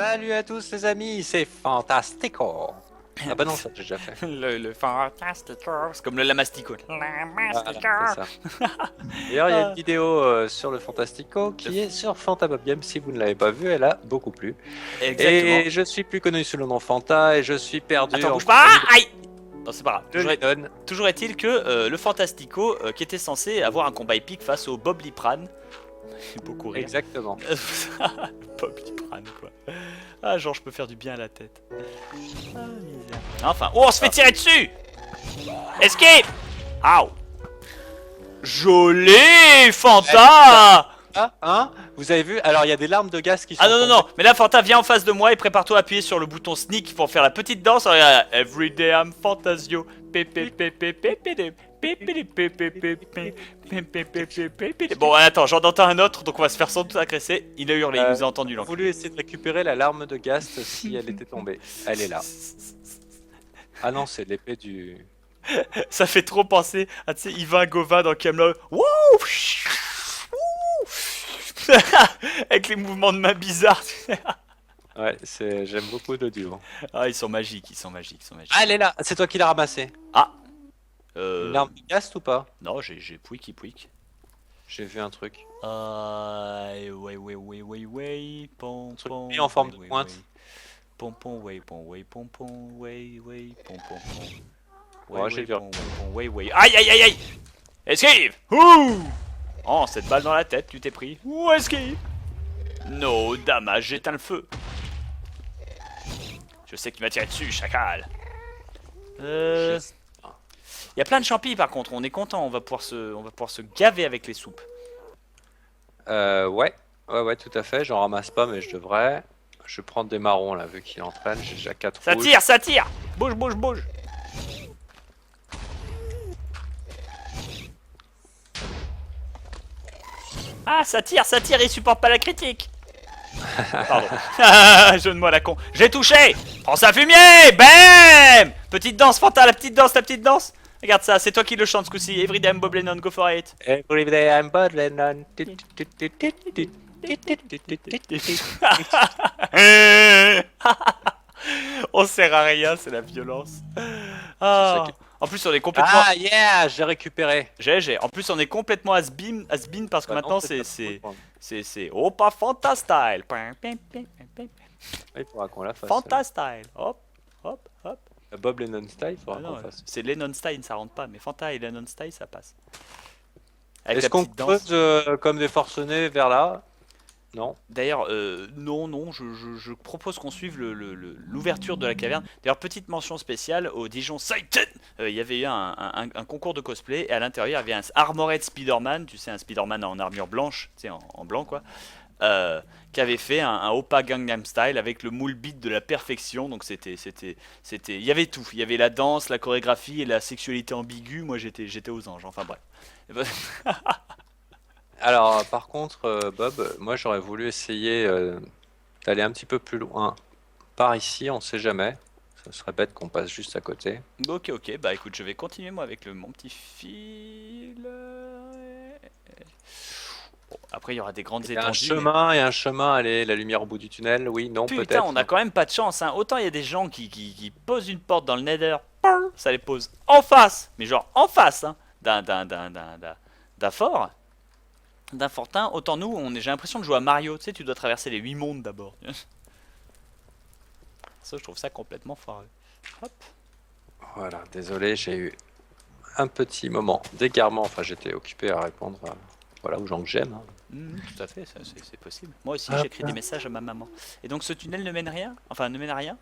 Salut à tous les amis, c'est Fantastico. Ah bah non, ça j'ai déjà fait. Le Fantastico, c'est comme le Lamastico. Voilà, c'est ça. D'ailleurs, il y a une vidéo sur le Fantastico qui est sur Fantabob Games. Si vous ne l'avez pas vue, elle a beaucoup plu. Exactement. Et je suis plus connu sous le nom Fanta et je suis perdu. Attends, en bouge pas. Aïe. Non, c'est pas de grave. Lennon. Toujours est-il que le Fantastico, qui était censé avoir un combat épique face au Bob Liprane. Beaucoup rire. Exactement. Bob Liprane, quoi. Ah, genre, je peux faire du bien à la tête. Ah, misère. Enfin, oh, on se fait tirer dessus. Escape. Aouh. Joli, Fanta. Ah, hein? Vous avez vu? Alors, il y a des larmes de gaz qui sont Ah non, non, tombées. non, mais là, Fanta, viens en face de moi et prépare-toi à appuyer sur le bouton sneak pour faire la petite danse. Regarde, Everyday I'm Fantasio. Bon, attends, j'en entends un autre, donc on va se faire sans doute agresser. Il a hurlé, il nous a entendu J'ai l'enculé. voulu essayer de récupérer la larme de Gast si elle était tombée. Elle est là. Ah non, c'est l'épée du... Ça fait trop penser à, tu sais, Ivan Gova dans Camelot. Wouh. Avec les mouvements de main bizarres. Ouais, j'aime beaucoup le duo. Ah, ils sont magiques, ils sont magiques, ils sont magiques. Ah, elle est là! C'est toi qui l'as ramassée. Ah, Une larme de Gast ou pas? non, j'ai pouic pouic. J'ai vu un truc. Ouais, pom truc pom. mis en forme de pointe. Pom pom, ouais, pom, ouais, pom pom, ouais, pom pom pom. Ouais, j'ai vu. Ouais. Aïe, aïe, aïe, aïe! Esquive! Ouh! Oh, cette balle dans la tête, tu t'es pris. Ouh, esquive! No, damage, j'éteins le feu. Je sais qu'il m'a tiré dessus, chacal. Il y a plein de champis par contre, on est content, on va pouvoir se gaver avec les soupes. Ouais. Ouais, tout à fait. J'en ramasse pas, mais je devrais. Je vais prendre des marrons là, vu qu'il entraîne. J'ai déjà 4 Ça rouges. tire, ça tire! Bouge, bouge, bouge! Ah, ça tire, il supporte pas la critique! Pardon. Jeu de mots à la con. J'ai touché! Prends ça fumier! Bam! Petite danse, Fanta, la petite danse, Regarde ça, c'est toi qui le chante ce coup-ci. Every damn Bob Lennon, go for it. Every day I'm Bud Lennon. On sert à rien, c'est la violence. Ah. En plus, on est complètement. Ah yeah, j'ai récupéré. J'ai. En plus, on est complètement has-been parce que Bah non, maintenant c'est Opa Fanta style. Il faudra qu'on la fasse. Fanta style. Hop, hop, hop. Bob Lennon style, il faudra Ah qu'on non, fasse. c'est Lennon style, ça rentre pas, mais Fanta et Lennon style, ça passe. Avec Est-ce la qu'on petite danse. creuse comme des forcenés vers là? Non. D'ailleurs, non, je propose qu'on suive l'ouverture de la caverne. D'ailleurs, petite mention spéciale au Dijon Satan. Il y avait eu un concours de cosplay et à l'intérieur, il y avait un Armored Spider-Man, tu sais, un Spider-Man en armure blanche, tu sais, en blanc quoi, qui avait fait un Oppa Gangnam Style avec le moule beat de la perfection. Donc il y avait tout. Il y avait la danse, la chorégraphie et la sexualité ambiguë. Moi, j'étais aux anges. Enfin bref. Alors, par contre, Bob, moi j'aurais voulu essayer d'aller un petit peu plus loin. Par ici, on sait jamais. Ça serait bête qu'on passe juste à côté. Ok, bah écoute, je vais continuer moi avec mon petit fil. Bon, après, il y aura des grandes Il y a étendues. il y a un chemin, allez, la lumière au bout du tunnel, oui, non, Putain, peut-être. on a quand même pas de chance, hein. Autant il y a des gens qui posent une porte dans le Nether, ça les pose en face, mais genre en face, hein, d'un fort, d'un fortin. Autant nous, j'ai l'impression de jouer à Mario. Tu sais, tu dois traverser les 8 mondes d'abord. Ça, je trouve ça complètement foireux. Hop. Voilà, désolé, j'ai eu un petit moment d'égarement. Enfin, j'étais occupé à répondre aux gens que j'aime. Hein. Tout à fait, c'est possible. Moi aussi, Ah, j'écris des messages à ma maman. Et donc, ce tunnel ne mène rien? Enfin, ne mène à rien?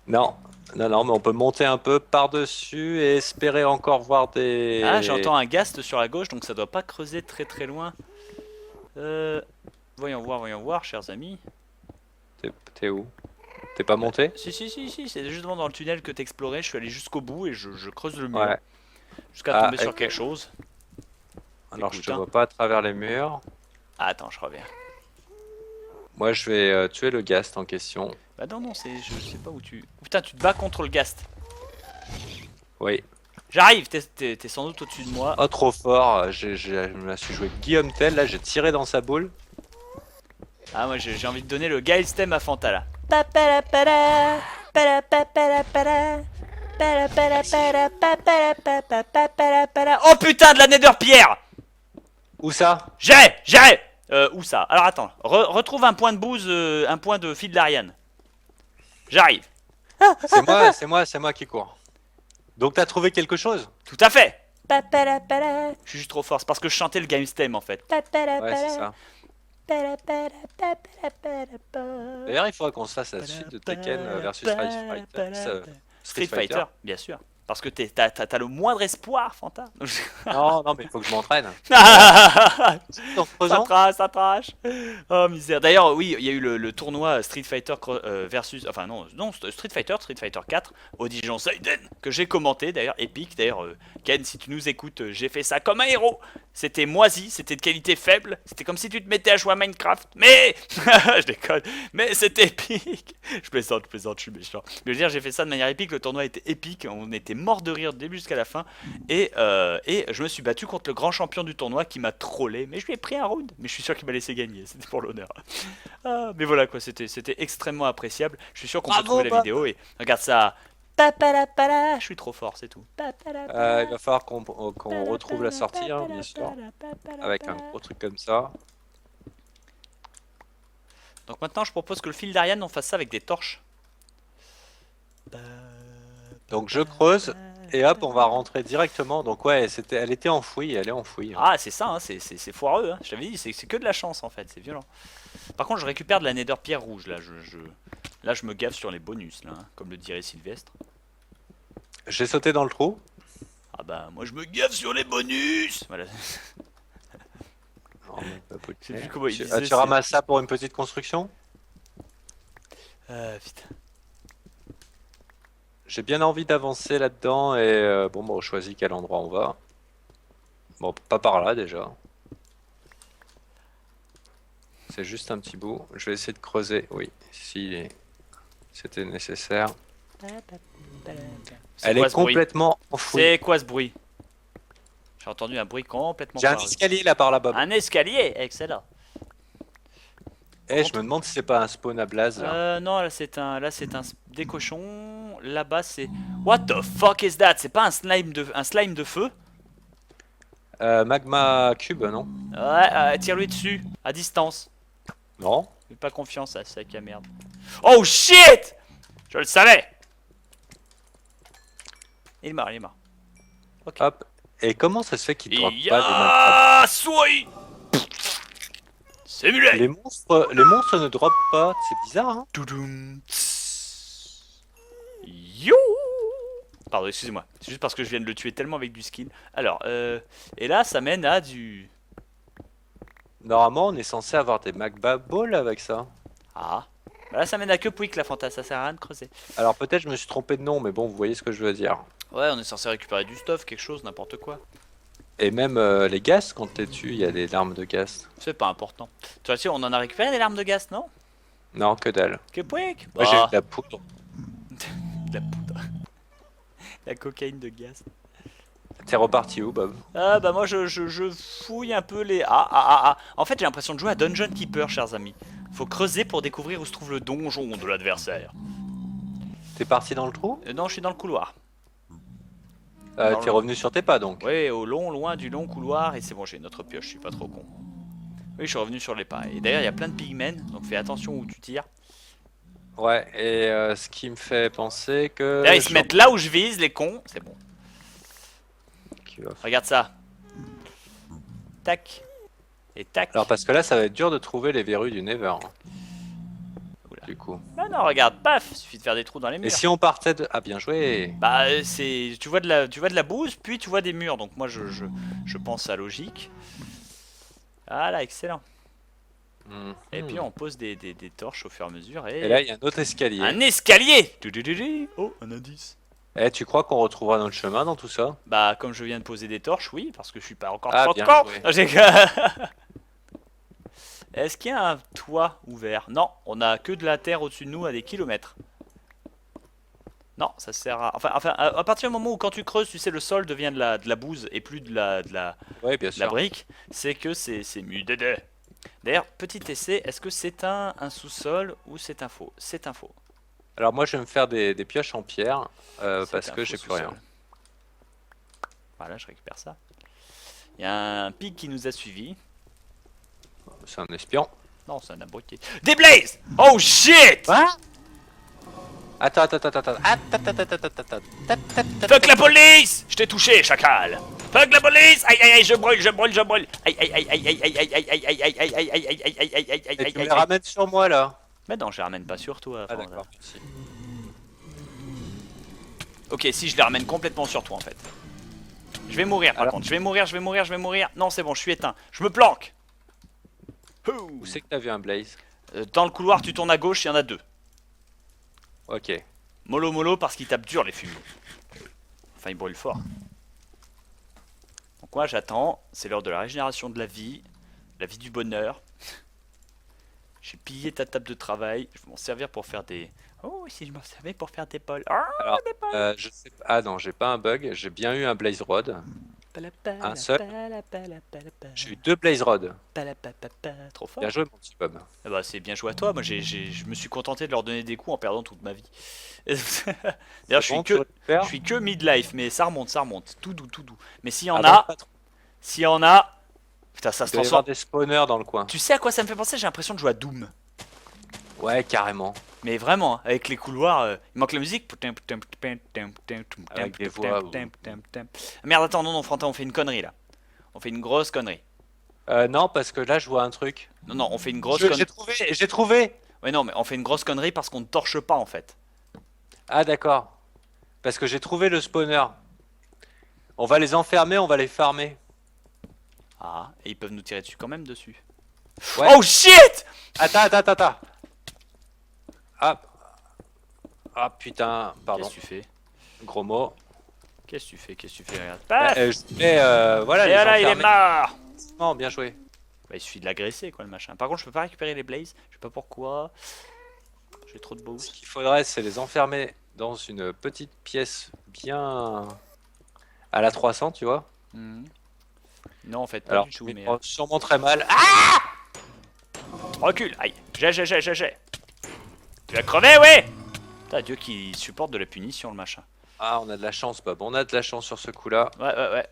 Non, mais on peut monter un peu par-dessus et espérer encore voir des... Ah, j'entends un ghast sur la gauche, donc ça doit pas creuser très loin. Voyons voir, chers amis. T'es où? T'es pas monté? Si, c'est justement dans le tunnel que t'explorais. Je suis allé jusqu'au bout et je creuse le mur. Ouais. Jusqu'à tomber sur quelque chose. Alors, je Écoute, te hein. vois pas à travers les murs. Ah, attends, je reviens. Moi, je vais tuer le ghast en question. Bah non, je sais pas où tu... Oh, putain, tu te bats contre le ghast. Oui. J'arrive, t'es sans doute au-dessus de moi. Oh, trop fort. Je me la suis joué Guillaume Tell. Là, j'ai tiré dans sa boule. Ah, moi j'ai envie de donner le Gail Stem à Fanta là. Oh putain de la nether pierre. Où ça? J'ai où ça? Alors attends, retrouve un point de bouse, un point de fil d'Ariane. J'arrive. C'est moi qui cours. Donc t'as trouvé quelque chose? Tout à fait. Je suis juste trop fort, c'est parce que je chantais le game stem en fait. Ouais, c'est ça. D'ailleurs, il faudrait qu'on se fasse la suite de Tekken versus Street Fighter, bien sûr. Parce que t'as le moindre espoir, Fanta. Non, non, mais il faut que je m'entraîne. Ça En creusant. trache, ça trache. Oh misère. D'ailleurs, oui, il y a eu le tournoi Street Fighter versus. Enfin, non, Street Fighter 4 au Dijon Seiden que j'ai commenté, d'ailleurs, épique. D'ailleurs, Ken, si tu nous écoutes, j'ai fait ça comme un héros. C'était moisi, c'était de qualité faible. C'était comme si tu te mettais à jouer à Minecraft. Mais. Je déconne. Mais c'était épique. Je plaisante, je suis méchant. Mais je veux dire, j'ai fait ça de manière épique. Le tournoi était épique. On était mort de rire du début jusqu'à la fin. Et je me suis battu contre le grand champion du tournoi qui m'a trollé. Mais je lui ai pris un round. Mais je suis sûr qu'il m'a laissé gagner. C'était pour l'honneur. Mais voilà quoi, c'était extrêmement appréciable. Je suis sûr qu'on peut trouver la vidéo. Et regarde ça. Je suis trop fort, c'est tout. Il va falloir qu'on retrouve la sortie, hein, bien sûr. Avec un gros truc comme ça. Donc maintenant, je propose que le fil d'Ariane, on fasse ça avec des torches. Donc je creuse. Et hop, on va rentrer directement. Donc ouais, elle était enfouie, elle est enfouie. Ah, c'est ça, hein, c'est foireux. Hein. Je t'avais dit, c'est que de la chance en fait, c'est violent. Par contre, je récupère de la nether pierre rouge là. Là, je me gaffe sur les bonus là, hein, comme le dirait Sylvestre. J'ai sauté dans le trou. Ah bah, moi je me gaffe sur les bonus. Voilà. Non, mais pas possible. Je sais plus comment il disait, tu ramasses ça pour une petite construction? Putain. J'ai bien envie d'avancer là-dedans et bon, on choisit quel endroit on va. Bon, pas par là déjà. C'est juste un petit bout. Je vais essayer de creuser, oui, si c'était nécessaire. Elle est complètement enfouie. C'est quoi ce bruit? J'ai entendu un bruit complètement J'ai un foireux. escalier là par là-bas. Un escalier, excellent. Eh, je me demande si c'est pas un spawn à blaze là. Non, là c'est un des cochons. Là-bas c'est. What the fuck is that? C'est pas un slime de feu? Magma cube, non? Ouais, tire-lui dessus, à distance. Non. Fais pas confiance à sac à merde. Oh shit! Je le savais! Il est mort. Ok. Hop. Et comment ça se fait qu'il drop pas des magma? Soy! C'est mulet! Les monstres ne droppent pas, c'est bizarre, hein? Toudoum. Yo! Pardon, excusez-moi. C'est juste parce que je viens de le tuer tellement avec du skill. Alors, et là, ça mène à du... Normalement, on est censé avoir des magma balls avec ça. Ah. Bah là, ça mène à que Pouic, la Fanta. Ça sert à rien de creuser. Alors, peut-être je me suis trompé de nom, mais bon, vous voyez ce que je veux dire. Ouais, on est censé récupérer du stuff, quelque chose, n'importe quoi. Et même les gaz, quand t'es dessus, il y a des larmes de gaz. C'est pas important. Tu vois, on en a récupéré des larmes de gaz, non? Non, que dalle. Que Pouic? Moi, j'ai eu de la poudre. De la poudre. La cocaïne de gaz. T'es reparti où, Bob? Ah bah moi je fouille un peu les... Ah. En fait j'ai l'impression de jouer à Dungeon Keeper, chers amis. Faut creuser pour découvrir où se trouve le donjon de l'adversaire. T'es parti dans le trou? Non, je suis dans le couloir. T'es revenu sur tes pas donc? Oui, loin du long couloir, et c'est bon, j'ai une autre pioche, je suis pas trop con. Oui, je suis revenu sur les pas. Et d'ailleurs, il y a plein de pigmen, donc fais attention où tu tires. Ouais, et ce qui me fait penser que... Là, ils se mettent là où je vise, les cons, c'est bon. Regarde ça. Tac. Et tac. Alors parce que là, ça va être dur de trouver les verrues du Nether. Du coup. Bah non, regarde, paf, suffit de faire des trous dans les murs. Et si on partait de... Ah, bien joué. Bah c'est... Tu vois de la bouse, puis tu vois des murs, donc moi je pense à logique. Voilà, excellent. Et puis on pose des torches au fur et à mesure. Et là, il y a un autre escalier. Un escalier. Oh, un indice. Eh, tu crois qu'on retrouvera notre chemin dans tout ça? Bah, comme je viens de poser des torches, oui, parce que je suis pas encore trop con. Est-ce qu'il y a un toit ouvert? Non, on a que de la terre au-dessus de nous à des kilomètres. Non, ça sert à... Enfin, à partir du moment où quand tu creuses, tu sais, le sol devient de la bouse et plus de la ouais, bien sûr. brique, c'est que c'est mieux. D'ailleurs, petit essai, est-ce que c'est un sous-sol ou c'est un faux? C'est un faux. Alors moi je vais me faire des pioches en pierre C'est parce un que faux j'ai plus rien. sous-sol. Voilà, je récupère ça. Il y a un pig qui nous a suivis. C'est un espion. Non, c'est un abruti. Des blazes! Oh shit! Quoi? Attends. Fuck la police! Je t'ai touché, chacal! Fuck la police! Aïe aïe aïe, je brûle! Aïe aïe aïe aïe aïe aïe aïe aïe aïe aïe aïe aïe aïe aïe aïe aïe aïe aïe Et aïe tu me aïe les aïe. ramènes sur moi là. Mais non, je les ramène pas sur toi. Ah Fanta. d'accord, merci. Ok, si je les ramène complètement sur toi en fait. Je vais mourir par Alors contre, je vais mourir. Non, c'est bon, je suis éteint. Je me planque. où c'est que t'as vu un blaze? Dans le couloir, tu tournes à gauche, il y en a deux. Ok. Mollo mollo parce qu'ils tapent dur les fumiers. Enfin, ils brûlent fort. Donc moi j'attends, c'est l'heure de la régénération de la vie du bonheur. J'ai pillé ta table de travail, je vais m'en servir pour faire des... Oh, si je m'en servais pour faire des bols. Ah, Alors des bols. je sais pas. Ah non, j'ai pas un bug. J'ai bien eu un blaze rod. Un seul. J'ai eu 2 blaze rods. Trop fort. Bien joué mon petit Bob. Ah bah, c'est bien joué à toi, moi je me suis contenté de leur donner des coups en perdant toute ma vie. D'ailleurs C'est bon, tu récupères? je suis que midlife, mais ça remonte, tout doux. Mais s'il y en Ah, a, pas trop. s'il y en a... Putain, ça se Il doit y avoir transforme. des spawners dans le coin. Tu sais à quoi ça me fait penser? J'ai l'impression de jouer à Doom. Ouais, carrément. Mais vraiment, hein, avec les couloirs, il manque la musique. Avec des voix, ou- Merde, attends, non, Frantin, on fait une connerie là. On fait une grosse connerie. Non, parce que là je vois un truc. Non, on fait une grosse J'ai connerie. j'ai trouvé. Ouais, non, mais on fait une grosse connerie parce qu'on ne torche pas en fait. Ah d'accord. Parce que j'ai trouvé le spawner. On va les enfermer, on va les farmer. Ah, et ils peuvent nous tirer dessus quand même dessus. Ouais. Oh shit! Attends. Ah. Ah putain, pardon. Qu'est-ce que tu fais? Gros mot. Qu'est-ce que tu fais? Regarde. Paf! Voilà, Et les voilà, il est enfermer. mort! Non, bien joué. Bah, il suffit de l'agresser quoi le machin. Par contre, je peux pas récupérer les blazes. Je sais pas pourquoi. J'ai trop de Ce boost. qu'il faudrait, c'est les enfermer dans une petite pièce bien à la 300, tu vois. Mhm. Non, en fait, pas Alors, du tout. je Mais m'y prends sûrement très mal. Ah! recule! Aïe! J'ai. Tu vas crever, ouais! Putain, Dieu qui supporte de la punition, le machin. Ah, on a de la chance, Bob. On a de la chance sur ce coup-là. Ouais.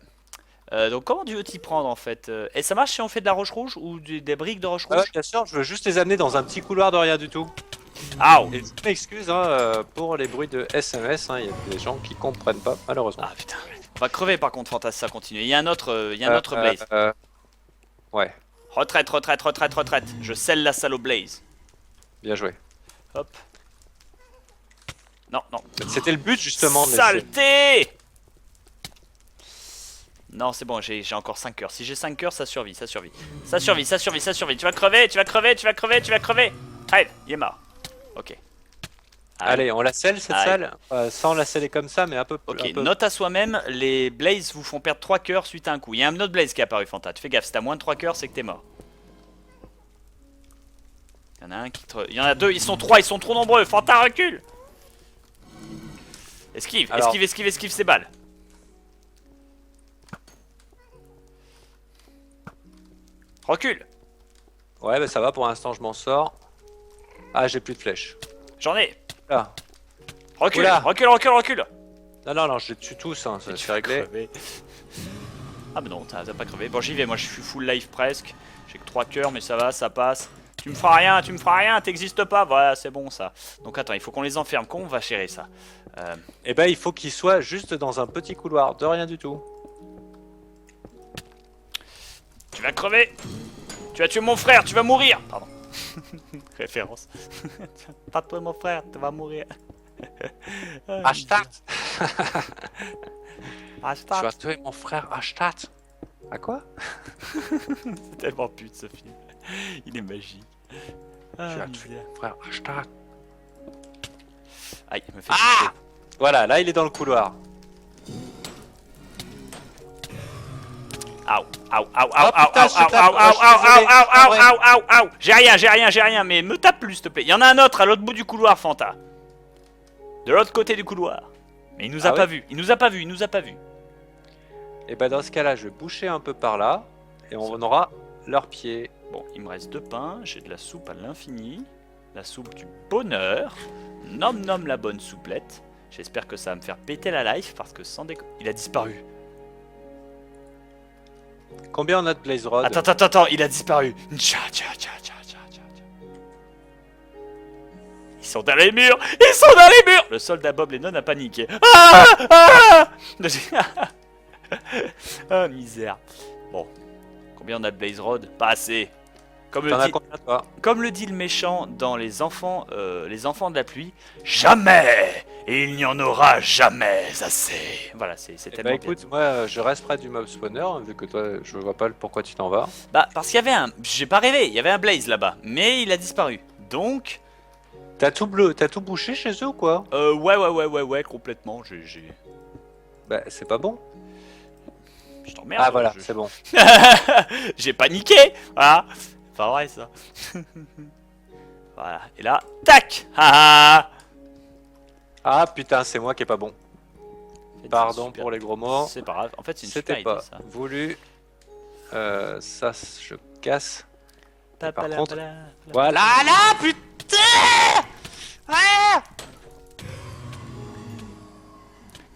Donc, comment tu veux t'y prendre en fait? Et ça marche si on fait de la roche rouge ou des briques de roche Ah ouais, rouge? bien sûr, je veux juste les amener dans un petit couloir de rien du tout. Aouh! Et je m'excuse hein, pour les bruits de SMS. Il y a des gens qui comprennent pas, malheureusement. Ah putain. On va crever par contre, Fantas, ça continue. Il y a un autre, blaze. Ouais, Retraite. Je scelle la salle au blaze. bien joué. Hop. Non. C'était le but justement de laisser. Saleté! Non, c'est bon, j'ai encore 5 cœurs. Si j'ai 5 cœurs, ça survit. Ça survit. Tu vas crever. Allez, il est mort. Ok. Allez, on la scelle cette Aïe. salle sans la sceller comme ça, mais un peu. Ok, un peu... note à soi-même, les blazes vous font perdre 3 cœurs suite à un coup. Il y a un autre blaze qui est apparu, Fanta. Tu fais gaffe, si t'as moins de 3 cœurs, c'est que t'es mort. Il y en a un qui te... Il y en a deux, ils sont 3, ils sont trop nombreux. Fanta, recule! Esquive, Alors... esquive ces balles. Recule! Ouais, bah ça va pour l'instant, je m'en sors. Ah, j'ai plus de flèches. J'en ai! Là. Recule! Oula. Recule! Non, je les tue tous, hein, Tu c'est vas réglé. crever. Ah bah non, t'as pas crevé. Bon, j'y vais, moi je suis full life presque. J'ai que 3 cœurs, mais ça va, ça passe. Tu me feras rien, t'existes pas. Voilà, c'est bon ça. Donc attends, il faut qu'on les enferme. Comment on va gérer ça? Et ben, il faut qu'ils soient juste dans un petit couloir, de rien du tout. Tu vas crever! Tu vas tuer mon frère, tu vas mourir! Pardon. Référence. Pas toi mon frère, tu vas mourir. Hashtag. Tu Hashtag. vas tuer mon frère Hashtag. À quoi? C'est tellement pute ce film. Il est magique. Tu vas tuer mon frère Hashtag. Aïe, il me fait Ah! chier. Voilà, là il est dans le couloir. Aouh. putain, je te tape. Aouh. J'ai rien, mais me tape plus, s'il te plaît. Il y en a un autre à l'autre bout du couloir, Fanta. De l'autre côté du couloir. Mais il nous a Ah pas ouais vu. Il nous a pas vu. Et ben dans ce cas-là, je vais boucher un peu par là. Et on aura leurs pieds. Bon, il me reste 2 pains, j'ai de la soupe à l'infini. La soupe du bonheur. Nom nom la bonne souplette. J'espère que ça va me faire péter la life parce que sans déconner... Il a disparu. Combien on a de Blaze Rod? Attends, il a disparu. Tcha, tcha, tcha, tcha, tcha, tcha, tcha. Ils sont dans les murs. Ils sont dans les murs. Le soldat Bob Lennon a paniqué. Ah, ah. Ah, misère. Bon. Combien on a de Blaze Rod? Pas assez. Comme T'en as dit... combien toi? Comme le dit le méchant dans les enfants de la pluie, jamais il n'y en aura jamais assez. Voilà, c'est Eh tellement bah écoute, moi je reste près du mob spawner, vu que toi je vois pas pourquoi tu t'en vas. Bah, parce qu'il y avait un... J'ai pas rêvé, il y avait un Blaze là-bas, mais il a disparu. Donc... T'as tout bleu, t'as tout bouché chez eux ou quoi? Ouais, complètement, j'ai... Bah c'est pas bon. Je t'emmerde. Ah voilà, c'est bon. J'ai paniqué. Voilà. Pas vrai ça. Voilà. Et là, tac. Ah putain, c'est moi qui est pas bon. C'est Pardon super. pour les gros mots. C'est pas grave. En fait, c'est une super C'était idée pas ça. voulu. Ça, je casse. Par Papala, contre- pala, pala. Voilà là, putain. Ah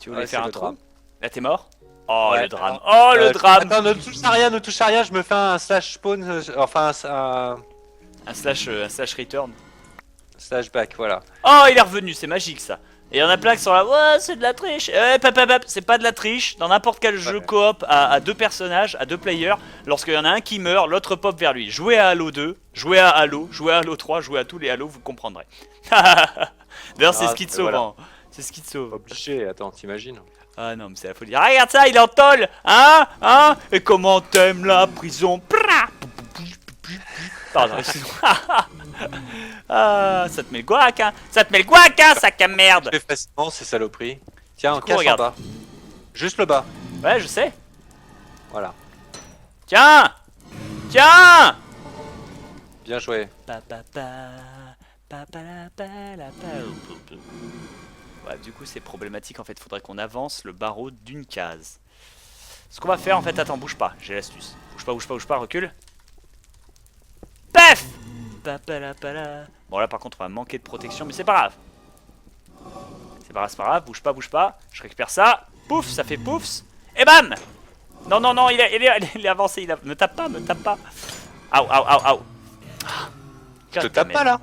Tu voulais Ouais, faire c'est un le trou? drame. Là, t'es mort? Oh, Ouais, le drame. alors, Oh, le drame. Attends, ne touche à rien, ne touche à rien. Je me fais un slash spawn, enfin Un slash return. slash back, voilà. Oh, il est revenu, c'est magique ça. Et il y en a plein qui sont là, ouais, c'est de la triche. C'est pas de la triche. Dans n'importe quel jeu Ouais. coop à 2 personnages, à 2 players, lorsqu'il y en a un qui meurt, l'autre pop vers lui. Jouez à Halo 2, jouez à Halo, jouez à Halo 3, jouez à tous les Halo, vous comprendrez. D'ailleurs, c'est Ah, ce qui te mais sauve. voilà. Hein. C'est ce qui te sauve. Obligé, attends, t'imagines? Ah non, mais c'est la folie. Ah, regarde ça, il est en tôle. Hein. Et comment t'aimes la prison? Pardon, excuse-moi. Ah, ça te met le guac, hein. Ça te met le guac, hein, sac à merde. Je fais facilement ces saloperies. Tiens, Du coup, casse en regarde. bas. Juste le bas. Ouais, je sais. Voilà. Tiens. Bien joué. Ouais, du coup, c'est problématique en fait. Faudrait qu'on avance le barreau d'une case. Ce qu'on va faire en fait, attends, bouge pas, j'ai l'astuce. Bouge pas, recule. Paf. Bon, là par contre, on va manquer de protection, mais c'est pas grave. C'est pas grave, bouge pas. Je récupère ça. Pouf, ça fait poufs. Et bam. Non, il est avancé. Me tape pas. Aouh. Je te tape pas là.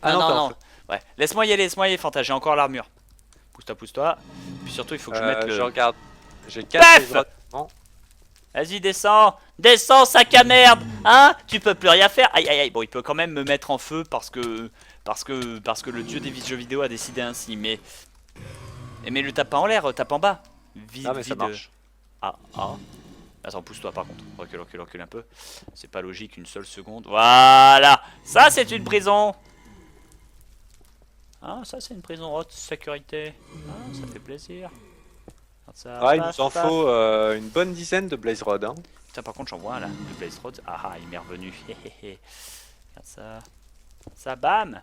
Ah non, t'es en non. Ouais, laisse-moi y aller, Fanta, j'ai encore l'armure. Pousse-toi. Puis surtout, il faut que je mette le... Je regarde. J'ai Paf 4 non. Vas-y, descends, sac à merde. Hein? Tu peux plus rien faire. Aïe. Bon, il peut quand même me mettre en feu parce que le dieu des jeux vidéo a décidé ainsi. Mais le tape pas en l'air, tape en bas. Ah mais ça marche. Ah. Attends, pousse-toi par contre. Recule un peu. C'est pas logique, une seule seconde. Voilà. Ça, c'est une prison. Ah, ça, c'est une prison haute sécurité. Ah, ça fait plaisir. Regarde ça. Ah, il Paf, nous en paf. faut une bonne dizaine de Blaze Rod. Hein. Putain, par contre, j'en vois un là, le Blaze Road. Ah, il m'est revenu. Regarde ça. Ça, bam.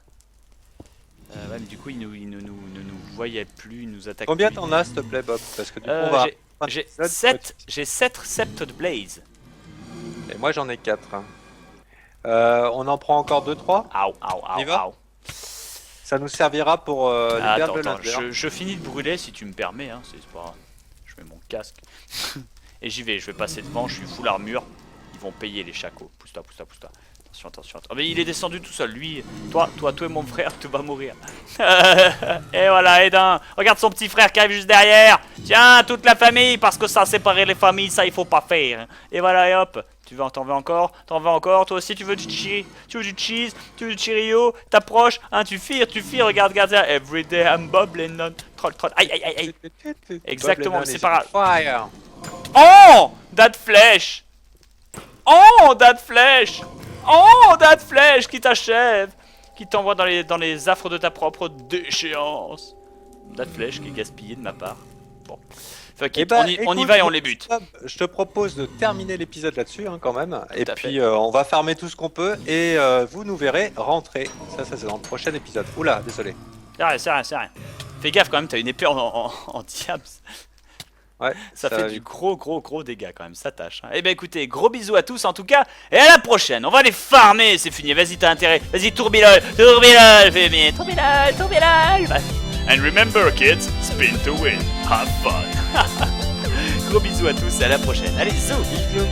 Ouais, mais du coup, il ne nous voyait plus, il nous attaque. Combien plus. t'en as s'il te plaît Bob? Parce que du coup on va... J'ai 7 septes de Blaze. Et moi j'en ai 4. On en prend encore 2-3. Aouh. y va Ça nous servira pour les perles de Attends, laser. je finis de brûler si tu me permets, hein, c'est pas grave. Je mets mon casque. Et j'y vais, je vais passer devant, je suis full armure. Ils vont payer les chacos. Pousse-toi. Attention. Oh, mais il est descendu tout seul, lui. Toi et mon frère, tu vas mourir. Et voilà, Edin. Regarde son petit frère qui arrive juste derrière. Tiens, toute la famille, parce que ça, séparer les familles, ça, il faut pas faire. Et voilà, et hop. T'en veux encore? Toi aussi, tu veux du cheese? Tu veux du Cheerio? T'approches, hein, tu fires, regarde ça. Everyday I'm Bob Lennon. Troll. Aïe. Exactement, Bob c'est Lennon pas is on fire. Oh, that flèche. That flèche qui t'achève, qui t'envoie dans les affres de ta propre déchéance. That flèche qui est gaspillée de ma part. Bon, fuck Eh it, ben, on y écoute, va et on les bute. Bob, je te propose de terminer l'épisode là-dessus hein, quand même. Et à puis on va farmer tout ce qu'on peut et vous nous verrez rentrer. Ça c'est dans le prochain épisode. Oula, désolé. C'est rien. Fais gaffe quand même, t'as une épée en diams. Ouais, Ça va fait du vite. gros dégâts quand même, ça tâche. Eh ben écoutez, gros bisous à tous en tout cas, et à la prochaine. On va les farmer, c'est fini. Vas-y, t'as intérêt. Vas-y, tourbillol, Fémi, tourbillol. And remember kids, spin to win. Have fun. Gros bisous à tous et à la prochaine. Allez, zou. Bisous.